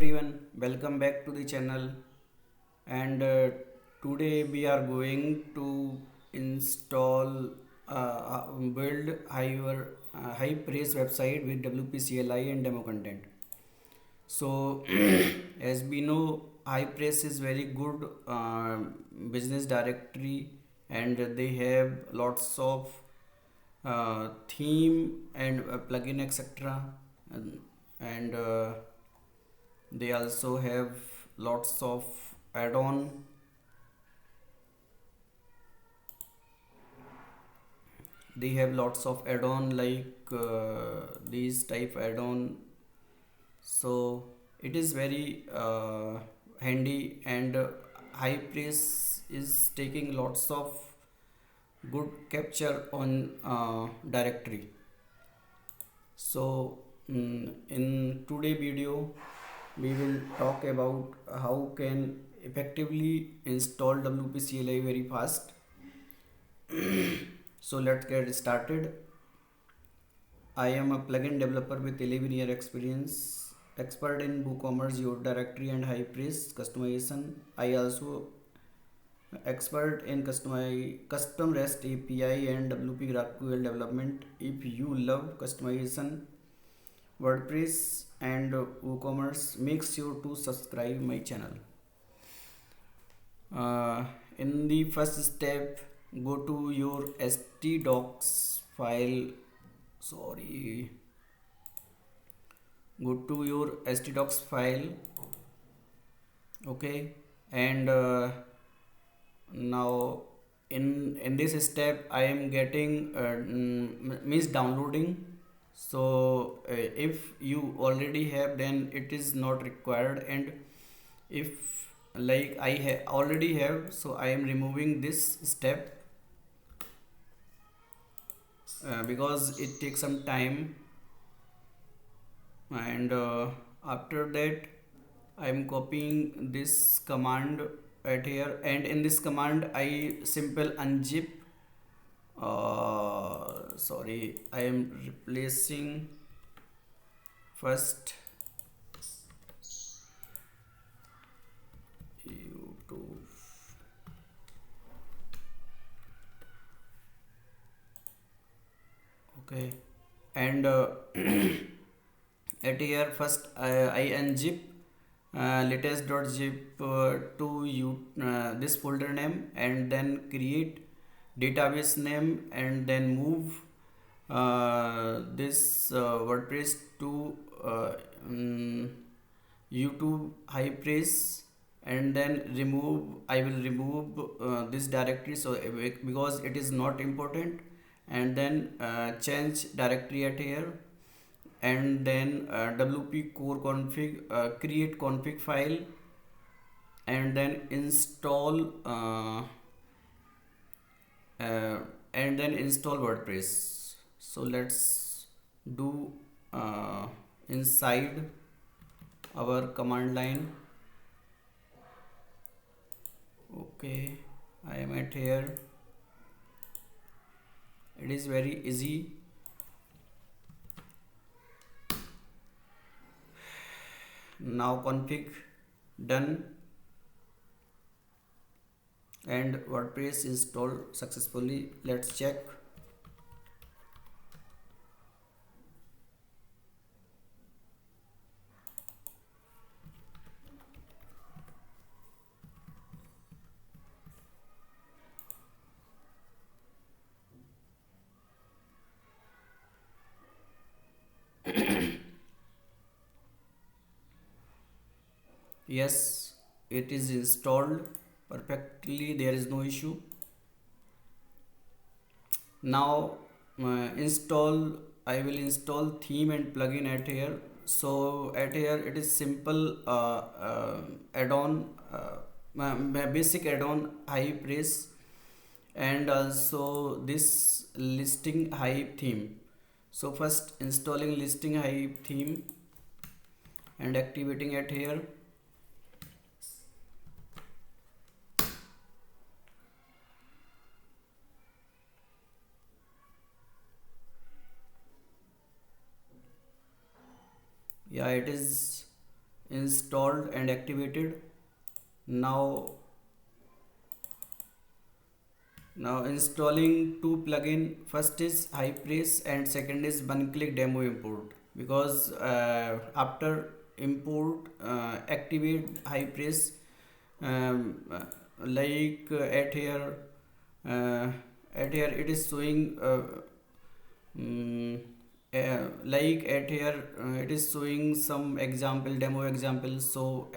Everyone, welcome back to the channel. And today we are going to install build HivePress website with WP CLI and demo content. So as we know, HivePress is very good business directory, and they have lots of theme and plugin etc. And they also have lots of add-on. They have lots of add-on like these type add-on, so it is very handy. And HivePress is taking lots of good capture on directory. So in today video we will talk about how can effectively install WP CLI very fast. So let's get started. I am a plugin developer with 11-year experience, expert in WooCommerce, your directory and HivePress customization. I also expert in custom REST API and WP GraphQL development. If you love customization, WordPress and WooCommerce, make sure to subscribe my channel. In the first step, go to your htdocs file. Go to your htdocs file. Okay, and now in this step I am getting means downloading. So if you already have, then it is not required, and if like I already have, so I am removing this step because it takes some time. And after that I am copying this command at here, and in this command I simple unzip. I am replacing first YouTube. Okay, and at here first I unzip latest.zip to you this folder name, and then create database name, and then move this WordPress to YouTube HivePress, and then I will remove this directory, so because it is not important, and then change directory at here, and then WP core config, create config file, and then install WordPress. So let's do inside our command line. Okay, I am at here. It is very easy. Now config done, and WordPress installed successfully. Let's check. Yes, it is installed perfectly, there is no issue. Now I will install theme and plugin at here. So at here it is simple add-on, basic add-on HivePress, and also this listing hive theme. So first installing listing hive theme and activating it here. Yeah, it is installed and activated. Now installing two plugin. First is HivePress and second is one-click demo import. Because after import, activate HivePress, like uh, at here it is showing like at here it is showing some example, demo examples. So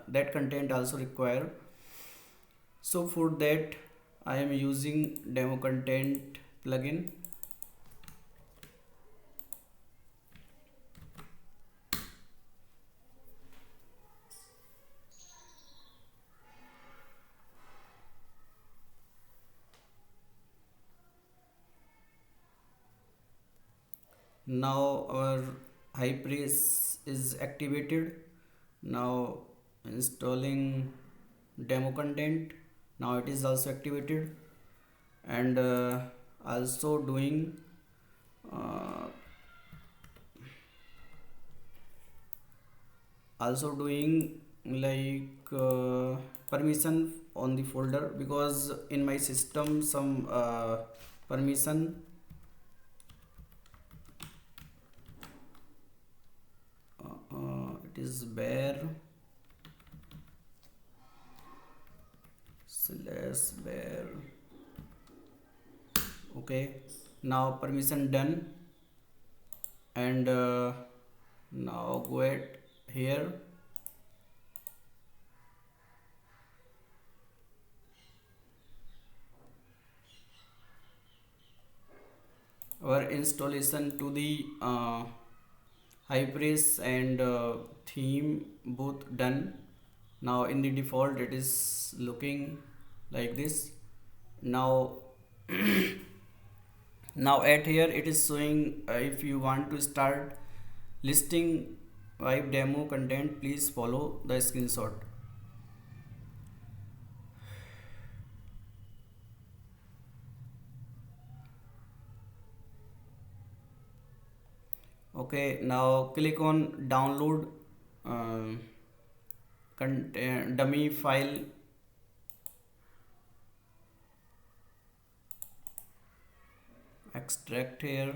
that content also require. So for that I am using demo content plugin. Now our HivePress is activated. Now installing demo content. Now it is also activated, and also doing uh, like permission on the folder, because in my system some permission it is bare / bare. Okay, now permission done, and now go at here. Our installation to the HivePress and theme both done. Now in the default it is looking like this. Now now at here it is showing, if you want to start listing Hive demo content, please follow the screenshot. Okay, now click on download dummy file. Extract here,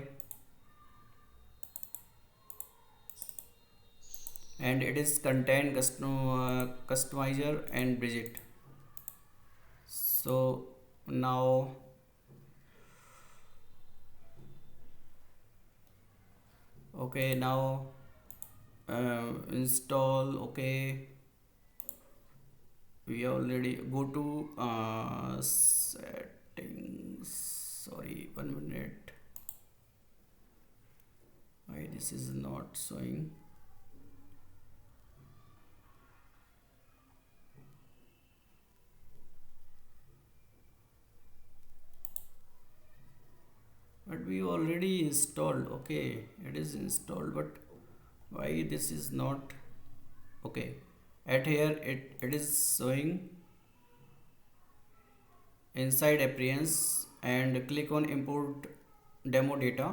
and it is contain customizer and Bridget. So now okay, now install. Okay, we already go to settings. Sorry, 1 minute. Why this is not showing? But we already installed. Okay, it is installed, but why this is not? Okay, at here it is showing inside appearance, and click on import demo data,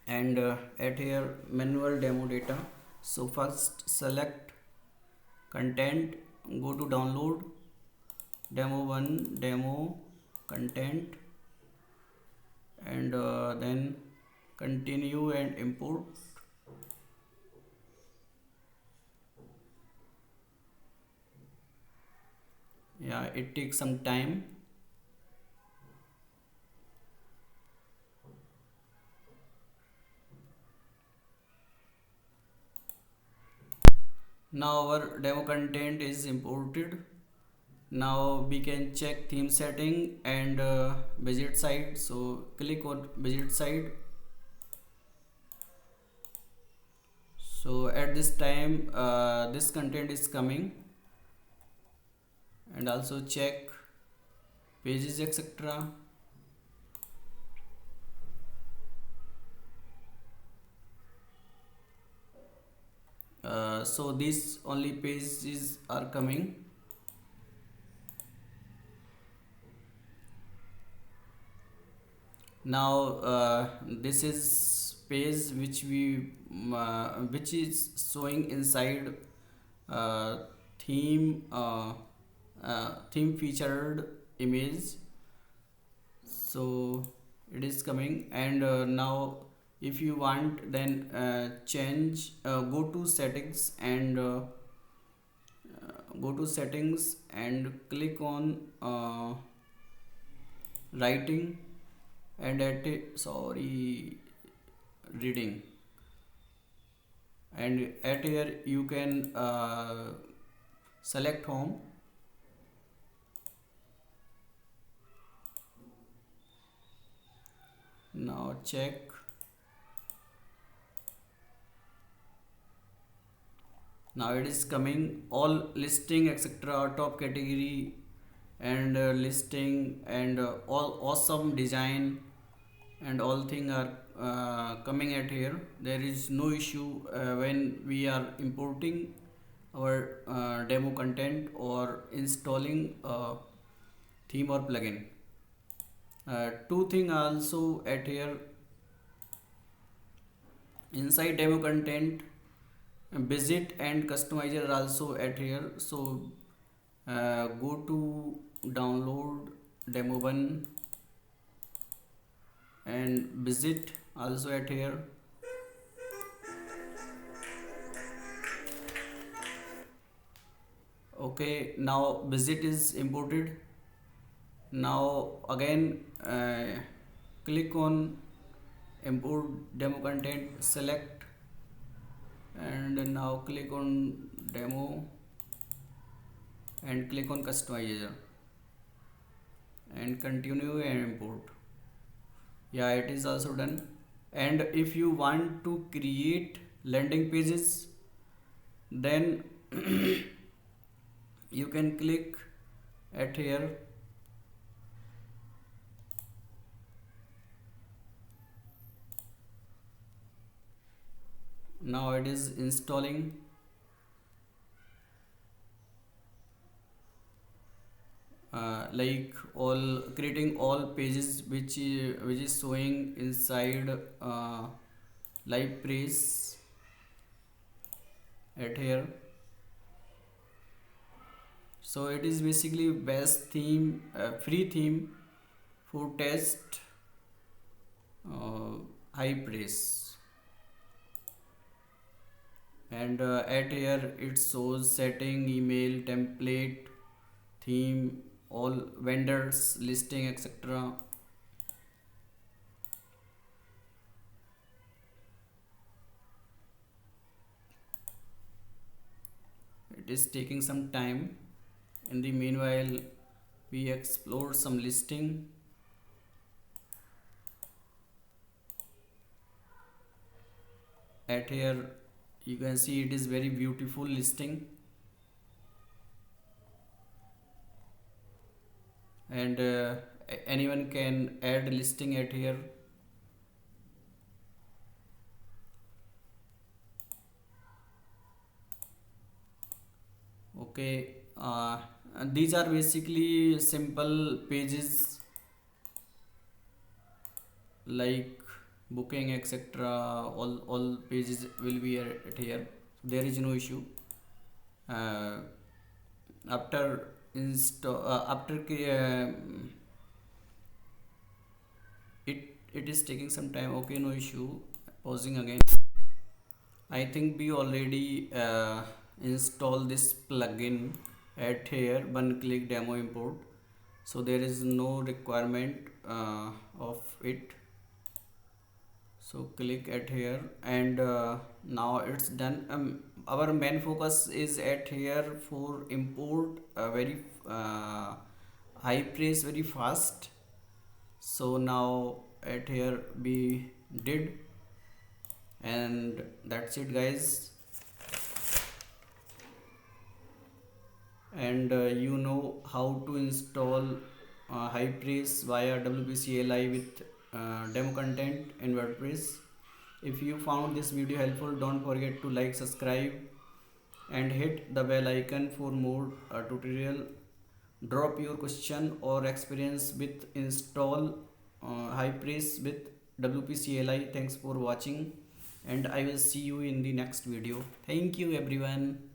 and at here manual demo data. So first select content, go to download demo1 demo content, and then continue and import. Yeah, it takes some time. Now our demo content is imported. Now we can check theme setting and budget side. So click on budget side. So at this time this content is coming, and also check pages, etc. So these only pages are coming. Now this is page which is showing inside uh, theme theme featured image. So it is coming, and now if you want, then change go to settings and click on writing, and reading, and at here you can select home. Now check. Now it is coming all listing etc, top category, and listing, and all awesome design, and all thing are coming at here. There is no issue when we are importing our demo content or installing a theme or plugin. Two thing also at here inside demo content, visit and customizer are also at here. So go to download demo 1 and visit also at here. Okay, now visit is imported. Now again click on import demo content, select, and now click on demo and click on customizer and continue and import. Yeah, it is also done. And if you want to create landing pages, then you can click at here. Now it is installing. Like all creating all pages which is showing inside HivePress at here. So it is basically best theme, free theme for test HivePress. And at here it shows setting, email, template, theme, all vendors, listing etc. It is taking some time. In the meanwhile, we explore some listing. At here you can see it is very beautiful listing, and anyone can add listing at here. Okay, these are basically simple pages like booking etc. All pages will be at here. There is no issue. After install it is taking some time. Okay, no issue. Pausing again. I think we already install this plugin at here, one click demo import, so there is no requirement of it. So click at here, and now it's done. Our main focus is at here for import very HivePress very fast. So now at here we did, and that's it guys. And you know how to install HivePress via WP CLI with demo content in WordPress. If you found this video helpful, don't forget to like, subscribe, and hit the bell icon for more tutorial. Drop your question or experience with install HivePress with WP CLI. Thanks for watching, and I will see you in the next video. Thank you everyone.